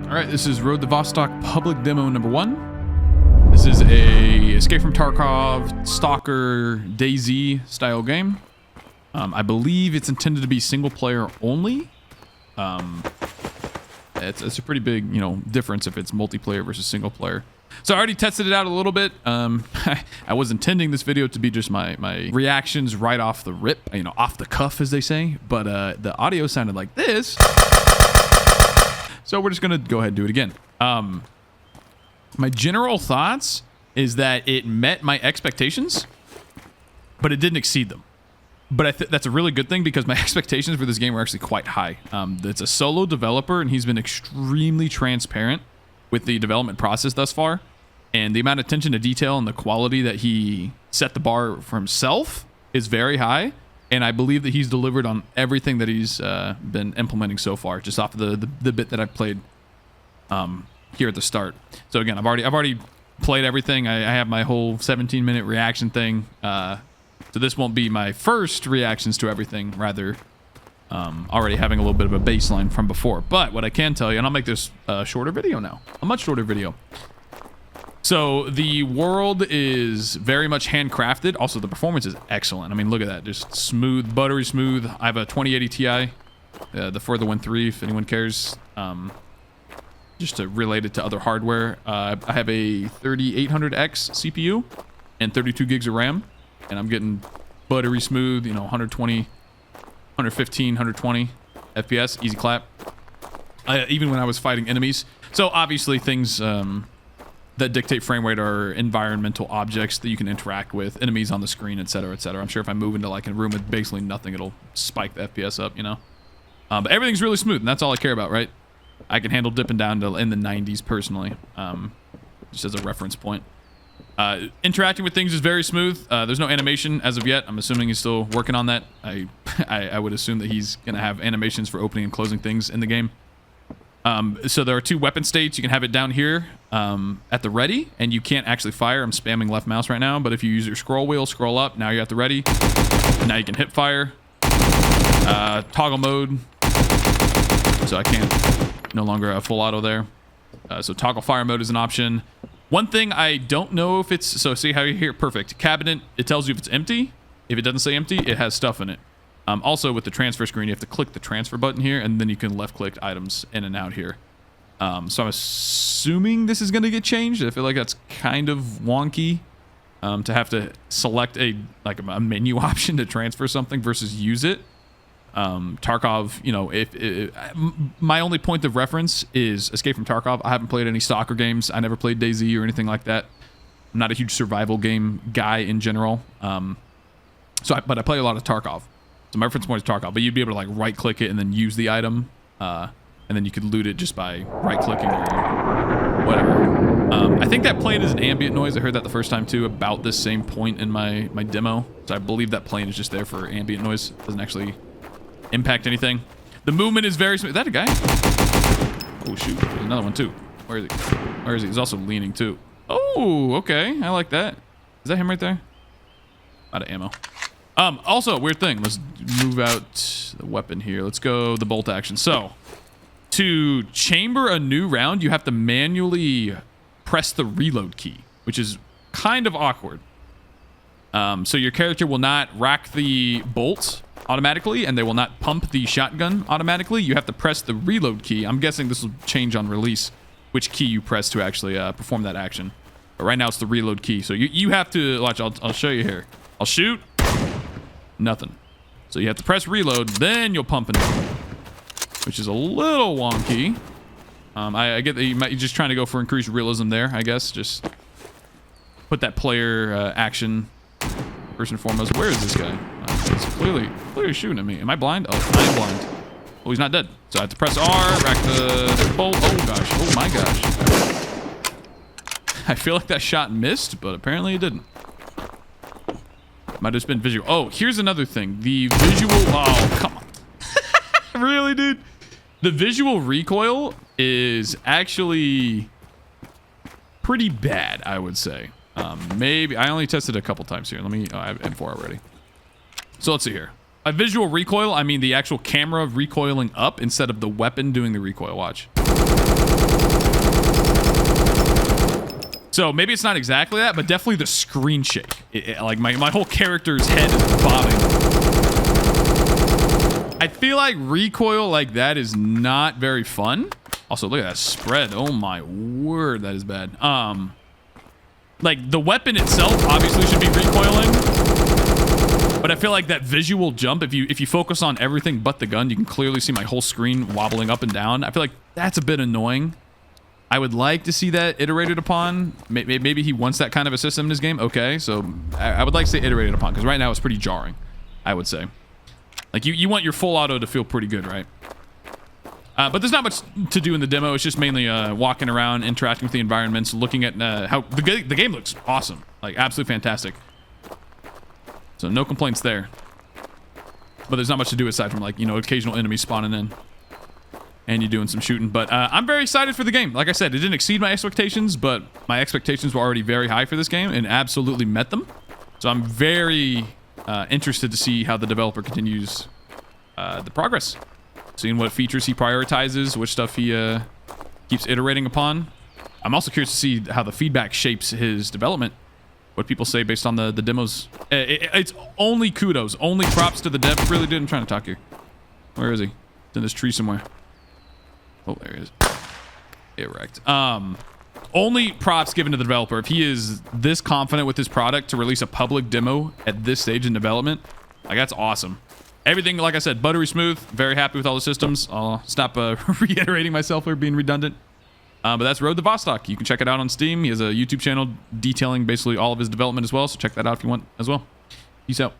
All right, this is Road to Vostok public demo number 1. This is a Escape from Tarkov, Stalker, DayZ-style game. I believe it's intended to be single player only. It's a pretty big, difference if it's multiplayer versus single player. So I already tested it out a little bit. I was intending this video to be just my reactions right off the rip, off the cuff, as they say. But the audio sounded like this. So we're just going to go ahead and do it again. My general thoughts is that it met my expectations, but it didn't exceed them. But that's a really good thing because my expectations for this game were actually quite high. It's a solo developer, and he's been extremely transparent with the development process thus far. And the amount of attention to detail and the quality that he set the bar for himself is very high. And I believe that he's delivered on everything that he's been implementing so far, just off the bit that I've played here at the start. So again, I've already played everything. I have my whole 17-minute reaction thing. So this won't be my first reactions to everything, rather already having a little bit of a baseline from before. But what I can tell you, and I'll make this a shorter video now, a much shorter video. So the world is very much handcrafted. Also, the performance is excellent. I mean, look at that. Just smooth, buttery smooth. I have a 2080 Ti, the Further Win 3, if anyone cares. Just to relate it to other hardware. I have a 3800X CPU and 32 gigs of RAM. And I'm getting buttery smooth, 120, 115, 120 FPS, easy clap. Even when I was fighting enemies. So obviously things that dictate frame rate are environmental objects that you can interact with, enemies on the screen, etc., etc. I'm sure if I move into like a room with basically nothing, it'll spike the FPS up, But everything's really smooth, and that's all I care about, right? I can handle dipping down to in the 90s personally, just as a reference point. Interacting with things is very smooth. There's no animation as of yet. I'm assuming he's still working on that. I would assume that he's going to have animations for opening and closing things in the game. So there are 2 weapon states. You can have it down here at the ready, and you can't actually fire. I'm spamming left mouse right now, but if you use your scroll wheel, scroll up, now you're at the ready. And now you can hip fire. Toggle mode. So I can't, no longer a full auto there. So toggle fire mode is an option. One thing I don't know if it's, so see how you hear, perfect. Cabinet, it tells you if it's empty. If it doesn't say empty, it has stuff in it. Also with the transfer screen, you have to click the transfer button here, and then you can left click items in and out here. So I'm assuming this is going to get changed. I feel like that's kind of wonky to have to select a menu option to transfer something versus use it. Tarkov, my only point of reference is Escape from Tarkov. I haven't played any Stalker games. I never played DayZ or anything like that. I'm not a huge survival game guy in general. But I play a lot of Tarkov. So my reference point is Tarkov, but you'd be able to like right click it and then use the item. And then you could loot it just by right clicking or whatever. I think that plane is an ambient noise. I heard that the first time too, about this same point in my demo. So I believe that plane is just there for ambient noise. It doesn't actually impact anything. The movement is very smooth. Is that a guy? Oh shoot, there's another one too. Where is he? Where is he? He's also leaning too. Oh, okay, I like that. Is that him right there? Out of ammo. Also, weird thing. Let's move out the weapon here. Let's go the bolt action. So, to chamber a new round, you have to manually press the reload key, which is kind of awkward. So your character will not rack the bolt automatically, and they will not pump the shotgun automatically. You have to press the reload key. I'm guessing this will change on release, which key you press to actually perform that action. But right now it's the reload key. So you have to, watch, I'll show you here. I'll shoot. Nothing. So you have to press reload, then you'll pump it, which is a little wonky. I get that you're just trying to go for increased realism there, I guess. Just put that player action first and foremost. Where is this guy? He's clearly shooting at me. Am I blind? Oh, I am blind. Oh, he's not dead. So I have to press R, rack the bolt. Oh gosh. Oh my gosh. I feel like that shot missed, but apparently it didn't. Might have just been visual. Oh, here's another thing. The visual... Oh, come on. Really, dude? The visual recoil is actually pretty bad, I would say. Maybe... I only tested it a couple times here. Let me... Oh, I have M4 already. So let's see here. By visual recoil, I mean the actual camera recoiling up instead of the weapon doing the recoil. Watch. So maybe it's not exactly that, but definitely the screen shake. Like my whole character's head is bobbing. I feel like recoil like that is not very fun. Also, look at that spread. Oh my word, that is bad. Like the weapon itself obviously should be recoiling, but I feel like that visual jump, if you focus on everything but the gun, you can clearly see my whole screen wobbling up and down. I feel like that's a bit annoying. I would like to see that iterated upon. Maybe he wants that kind of a system in his game. Okay, so I would like to say iterated upon, because right now it's pretty jarring, I would say. Like you want your full auto to feel pretty good, right? But there's not much to do in the demo. It's just mainly walking around, interacting with the environments, looking at how the game looks awesome. Like absolutely fantastic. So no complaints there. But there's not much to do aside from like, you know, occasional enemies spawning in. And you're doing some shooting. But I'm very excited for the game. Like I said, it didn't exceed my expectations, but my expectations were already very high for this game and absolutely met them. So I'm very interested to see how the developer continues the progress. Seeing what features he prioritizes, which stuff he keeps iterating upon. I'm also curious to see how the feedback shapes his development. What people say based on the demos. It's only kudos, only props to the dev. Really, dude, I'm trying to talk here. Where is he? It's in this tree somewhere. Oh, there he is. Erect. Only props given to the developer. If he is this confident with his product to release a public demo at this stage in development, like that's awesome. Everything, like I said, buttery smooth. Very happy with all the systems. I'll stop reiterating myself or being redundant. But that's Road to Vostok. You can check it out on Steam. He has a YouTube channel detailing basically all of his development as well. So check that out if you want as well. Peace out.